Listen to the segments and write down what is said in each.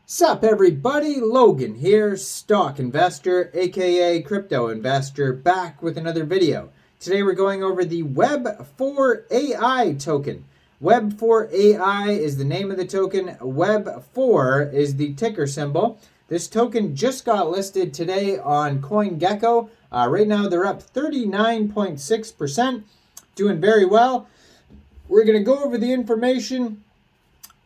Sup everybody, Logan here, stock investor, aka crypto investor, back with another video. Today we're going over the WEB4AI token. WEB4AI is the name of the token, WEB4 is the ticker symbol. This token just got listed today on CoinGecko. Right now they're up 39.6%, doing very well. We're going to go over the information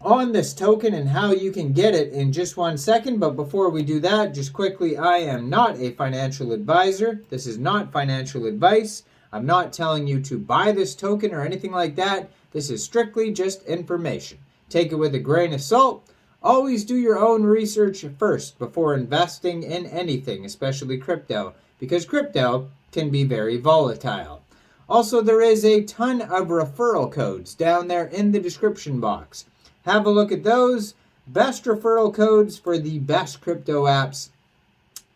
on this token and how you can get it in just 1 second. But before we do that, just quickly, I am not a financial advisor. This is not financial advice. I'm not telling you to buy this token or anything like that. This is strictly just information. Take it with a grain of salt. Always do your own research first before investing in anything, especially crypto, because crypto can be very volatile. Also, there is a ton of referral codes down there in the description box. Have a look at those. Best referral codes for the best crypto apps.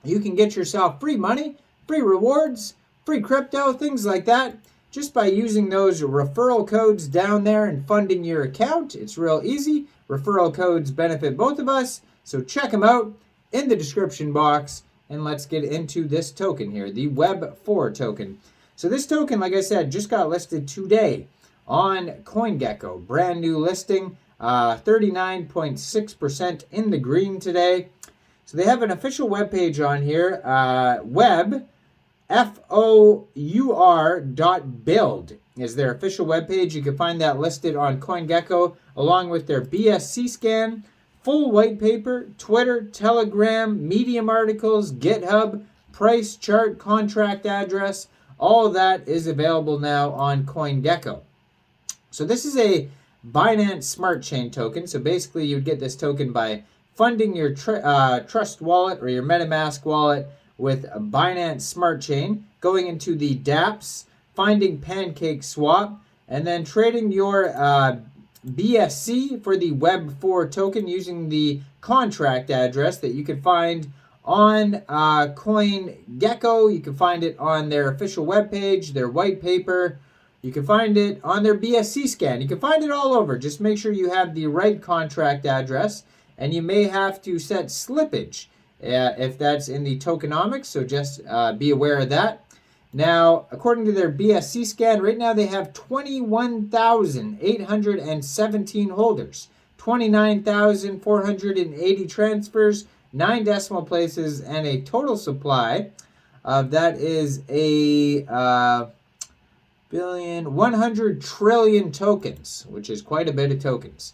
You can get yourself free money, free rewards, free crypto, things like that, just by using those referral codes down there and funding your account. It's real easy. Referral codes benefit both of us, so check them out in the description box. And let's get into this token here, the WEB4 token. So this token, like I said, just got listed today on CoinGecko. Brand new listing. 39.6% in the green today. So they have an official webpage on here, WEB4AI.build is their official webpage. You can find that listed on CoinGecko along with their BSC scan, full white paper, Twitter, Telegram, Medium articles, GitHub, price chart, contract address. All of that is available now on CoinGecko. So this is a Binance Smart Chain token. So basically you would get this token by funding your Trust wallet or your MetaMask wallet with a Binance Smart Chain, going into the dApps, finding PancakeSwap, and then trading your BSC for the WEB4 token using the contract address that you can find on CoinGecko. You can find it on their official webpage, their white paper. You can find it on their BSC scan. You can find it all over. Just make sure you have the right contract address, and you may have to set slippage if that's in the tokenomics, so just be aware of that. Now, according to their BSC scan, right now they have 21,817 holders, 29,480 transfers, 9 decimal places, and a total supply of that is a 100 trillion tokens, which is quite a bit of tokens.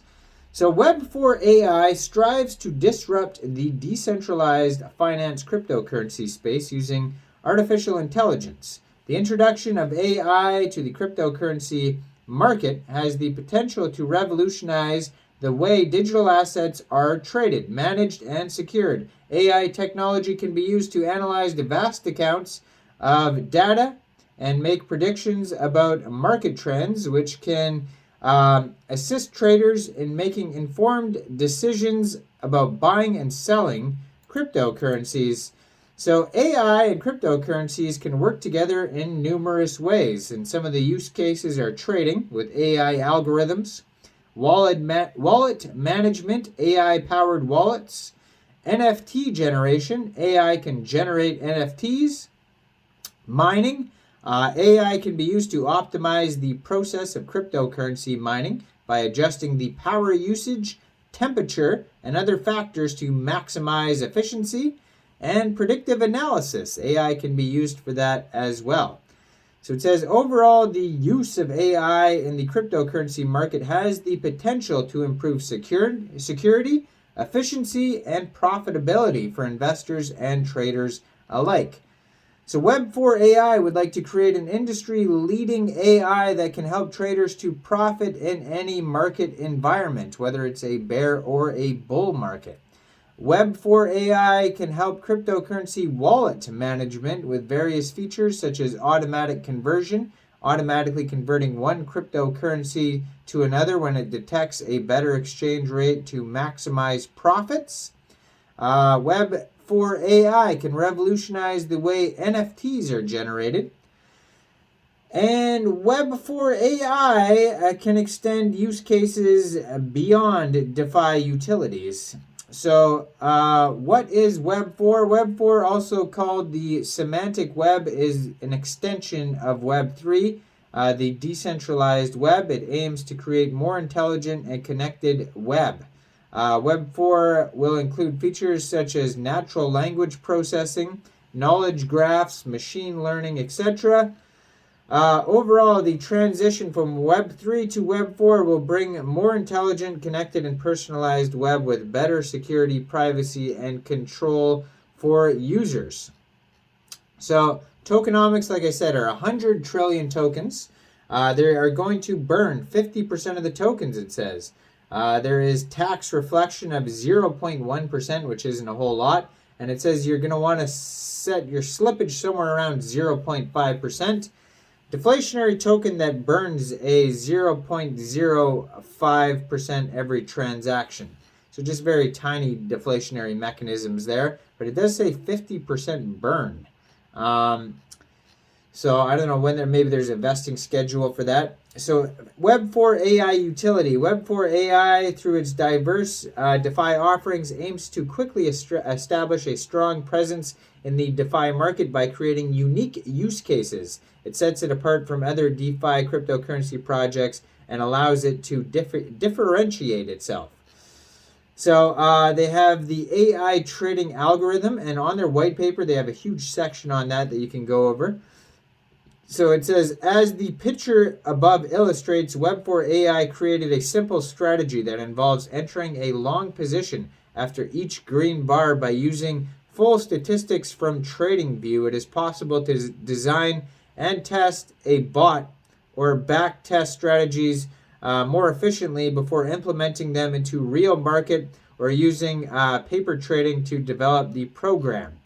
So WEB4AI strives to disrupt the decentralized finance cryptocurrency space using artificial intelligence. The introduction of AI to the cryptocurrency market has the potential to revolutionize the way digital assets are traded, managed, and secured. AI technology can be used to analyze the vast accounts of data and make predictions about market trends, which can assist traders in making informed decisions about buying and selling cryptocurrencies. So AI and cryptocurrencies can work together in numerous ways, and some of the use cases are trading with AI algorithms, wallet management, AI-powered wallets, NFT generation, AI can generate NFTs, mining. AI can be used to optimize the process of cryptocurrency mining by adjusting the power usage, temperature, and other factors to maximize efficiency, and predictive analysis. AI can be used for that as well. So it says, overall, the use of AI in the cryptocurrency market has the potential to improve security, efficiency, and profitability for investors and traders alike. So WEB4AI would like to create an industry-leading AI that can help traders to profit in any market environment, whether it's a bear or a bull market. WEB4AI can help cryptocurrency wallet management with various features such as automatic conversion, automatically converting one cryptocurrency to another when it detects a better exchange rate to maximize profits. WEB4AI can revolutionize the way NFTs are generated. And WEB4AI can extend use cases beyond DeFi utilities. So what is Web4? Web4, also called the semantic web, is an extension of Web3, the decentralized web. It aims to create more intelligent and connected web. Web4 will include features such as natural language processing, knowledge graphs, machine learning, etc. Overall, the transition from Web3 to Web4 will bring a more intelligent, connected, and personalized web with better security, privacy, and control for users. So, tokenomics, like I said, are 100 trillion tokens. They are going to burn 50% of the tokens, it says. There is tax reflection of 0.1%, which isn't a whole lot. And it says you're going to want to set your slippage somewhere around 0.5%. Deflationary token that burns a 0.05% every transaction. So just very tiny deflationary mechanisms there. But it does say 50% burn. So I don't know when maybe there's a vesting schedule for that. So WEB4AI utility. WEB4AI, through its diverse DeFi offerings, aims to quickly establish a strong presence in the DeFi market by creating unique use cases. It sets it apart from other DeFi cryptocurrency projects and allows it to differentiate itself. So they have the AI trading algorithm, and on their white paper they have a huge section on that you can go over. So it says, as the picture above illustrates, Web4AI created a simple strategy that involves entering a long position after each green bar by using full statistics from TradingView. It is possible to design and test a bot or back test strategies more efficiently before implementing them into real market or using paper trading to develop the program.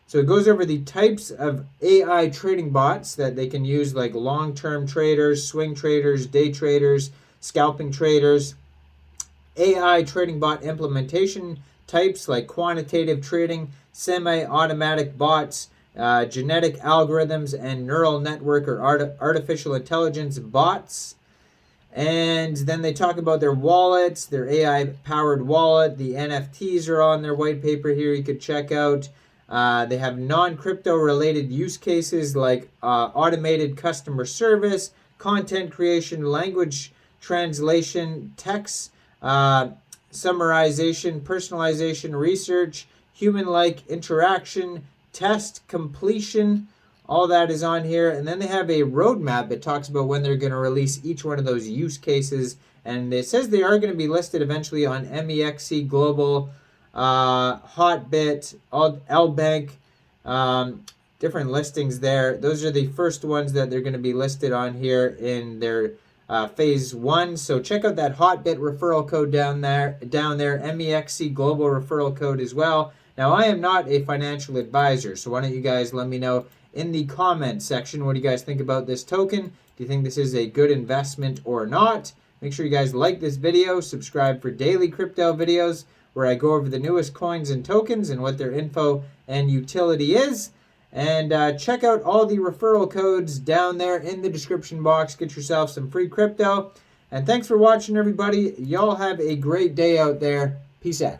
So it goes over the types of AI trading bots that they can use, like long-term traders, swing traders, day traders, scalping traders. AI trading bot implementation types like quantitative trading, semi-automatic bots, genetic algorithms, and neural network or artificial intelligence bots. And then they talk about their wallets, their AI-powered wallet. The NFTs are on their white paper here you could check out. They have non-crypto related use cases like automated customer service, content creation, language translation, text summarization, personalization, research, human-like interaction, test completion. All that is on here. And then they have a roadmap that talks about when they're going to release each one of those use cases. And it says they are going to be listed eventually on MEXC Global, Hotbit, LBank, different listings there. Those are the first ones that they're going to be listed on here in their phase 1. So check out that Hotbit referral code down there, MEXC Global referral code as well. Now, I am not a financial advisor, so why don't you guys let me know in the comment section what do you guys think about this token? Do you think this is a good investment or not? Make sure you guys like this video, subscribe for daily crypto videos where I go over the newest coins and tokens and what their info and utility is. And check out all the referral codes down there in the description box. Get yourself some free crypto. And thanks for watching, everybody. Y'all have a great day out there. Peace out.